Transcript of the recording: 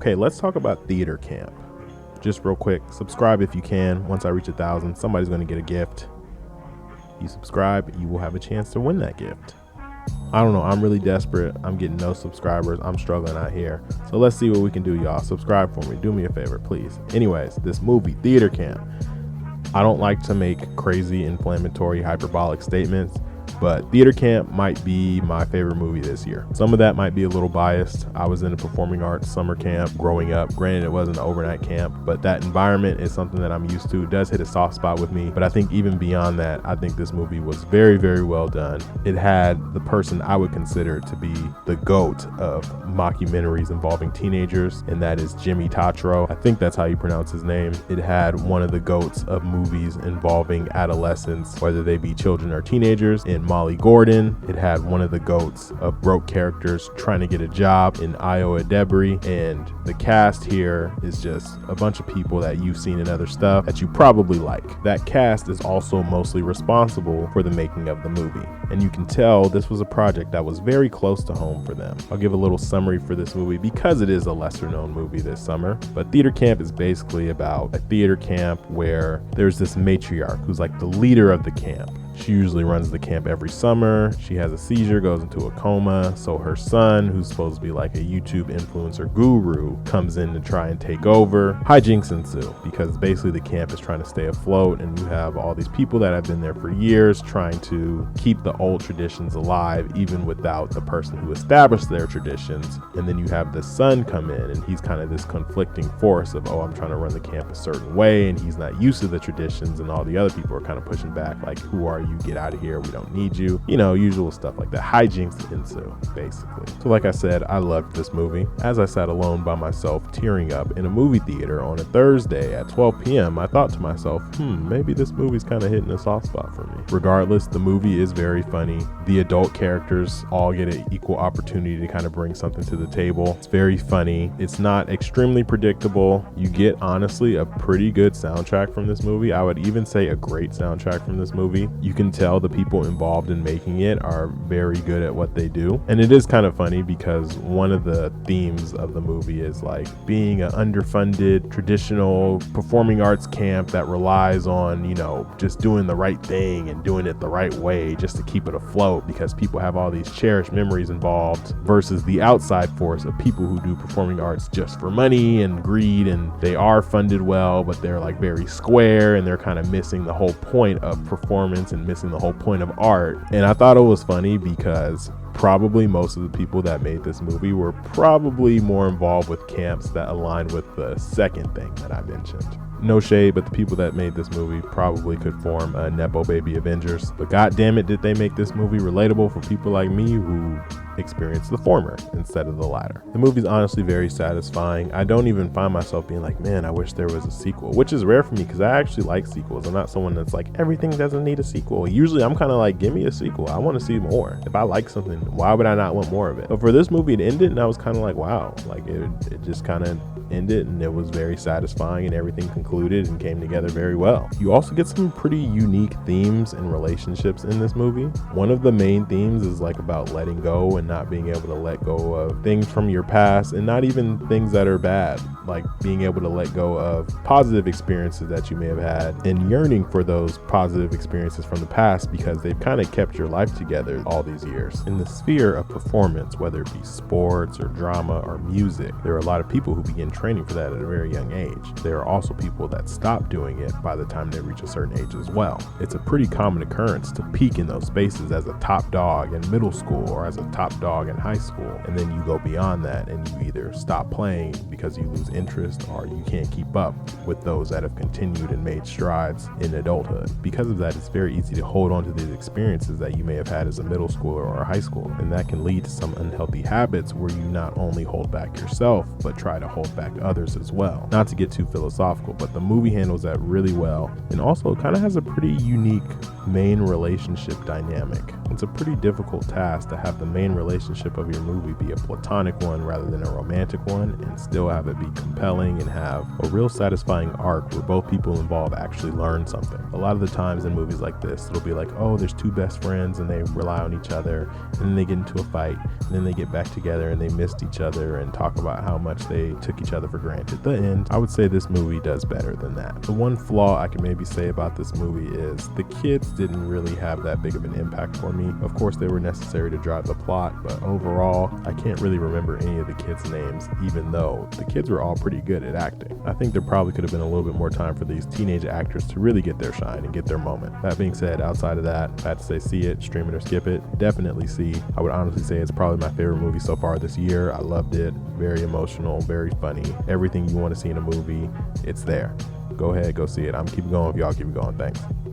Okay, let's talk about theater camp. Just real quick, subscribe if you can. Once I reach 1,000, somebody's going to get a gift. You subscribe, you will have a chance to win that gift. I don't know, I'm really desperate. I'm getting no subscribers. I'm struggling out here. So let's see what we can do, y'all. Subscribe for me. Do me a favor, please. Anyways, this movie, Theater Camp. I don't like to make crazy, inflammatory, hyperbolic statements, but Theater Camp might be my favorite movie this year. Some of that might be a little biased. I was in a performing arts summer camp growing up. Granted, it wasn't an overnight camp, but that environment is something that I'm used to. It does hit a soft spot with me, but I think even beyond that, I think this movie was very, very well done. It had the person I would consider to be the GOAT of mockumentaries involving teenagers, and that is Jimmy Tatro. I think that's how you pronounce his name. It had one of the GOATs of movies involving adolescents, whether they be children or teenagers, in Molly Gordon. It had one of the GOATs of broke characters trying to get a job in Iowa Debris, and the cast here is just a bunch of people that you've seen in other stuff that you probably like. That cast is also mostly responsible for the making of the movie, and you can tell this was a project that was very close to home for them. I'll give a little summary for this movie because it is a lesser known movie this summer, but Theater Camp is basically about a theater camp where there's this matriarch who's like the leader of the camp. She usually runs the camp every summer. She has a seizure, goes into a coma. So her son, who's supposed to be like a YouTube influencer guru, comes in to try and take over. Hijinks ensue because basically the camp is trying to stay afloat, and you have all these people that have been there for years trying to keep the old traditions alive, even without the person who established their traditions. And then you have the son come in, and he's kind of this conflicting force of, oh, I'm trying to run the camp a certain way, and he's not used to the traditions, and all the other people are kind of pushing back like, who are you? Get out of here, we don't need you, usual stuff like that. Hijinks ensue basically. So like I said, I loved this movie. As I sat alone by myself tearing up in a movie theater on a Thursday at 12 p.m, I thought to myself, maybe this movie's kind of hitting a soft spot for me. Regardless, the movie is very funny. The adult characters all get an equal opportunity to kind of bring something to the table. It's very funny. It's not extremely predictable. You get, honestly, a pretty good soundtrack from this movie. I would even say a great soundtrack from this movie. You can tell the people involved in making it are very good at what they do. And it is kind of funny because one of the themes of the movie is like being an underfunded traditional performing arts camp that relies on, just doing the right thing and doing it the right way just to keep it afloat because people have all these cherished memories involved, versus the outside force of people who do performing arts just for money and greed, and they are funded well, but they're like very square and they're kind of missing the whole point of performance and missing the whole point of art. And I thought it was funny because probably most of the people that made this movie were probably more involved with camps that aligned with the second thing that I mentioned. No shade, but the people that made this movie probably could form a Nepo Baby Avengers. But god damn it, did they make this movie relatable for people like me who experience the former instead of the latter. The movie's honestly very satisfying. I don't even find myself being like, man, I wish there was a sequel, which is rare for me because I actually like sequels. I'm not someone that's like, everything doesn't need a sequel. Usually I'm kind of like, give me a sequel. I want to see more. If I like something, why would I not want more of it? But for this movie, it ended and I was kind of like, wow, like it just kind of ended and it was very satisfying and everything concluded and came together very well. You also get some pretty unique themes and relationships in this movie. One of the main themes is like about letting go and not being able to let go of things from your past, and not even things that are bad, like being able to let go of positive experiences that you may have had and yearning for those positive experiences from the past because they've kind of kept your life together all these years. In the sphere of performance, whether it be sports or drama or music, there are a lot of people who begin training for that at a very young age. There are also people that stop doing it by the time they reach a certain age as well. It's a pretty common occurrence to peak in those spaces as a top dog in middle school or as a top dog in high school, and then you go beyond that and you either stop playing because you lose interest or you can't keep up with those that have continued and made strides in adulthood. Because of that, it's very easy to hold on to these experiences that you may have had as a middle schooler or a high schooler, and that can lead to some unhealthy habits where you not only hold back yourself but try to hold back others as well. Not to get too philosophical, but the movie handles that really well, and also kind of has a pretty unique main relationship dynamic. It's a pretty difficult task to have the main relationship of your movie be a platonic one rather than a romantic one, and still have it be compelling and have a real satisfying arc where both people involved actually learn something. A lot of the times in movies like this, it'll be like, oh, there's two best friends and they rely on each other, and then they get into a fight, and then they get back together and they missed each other and talk about how much they took each other for granted. The end, I would say this movie does better than that. The one flaw I can maybe say about this movie is the kids didn't really have that big of an impact for me. Of course, they were necessary to drive the plot, but overall, I can't really remember any of the kids' names, even though the kids were all pretty good at acting. I think there probably could have been a little bit more time for these teenage actors to really get their shine and get their moment. That being said, outside of that, I have to say see it, stream it or skip it. Definitely see. I would honestly say it's probably my favorite movie so far this year. I loved it. Very emotional, very funny. Everything you want to see in a movie, it's there. Go ahead, go see it. I'm keeping going if y'all keep going. Thanks.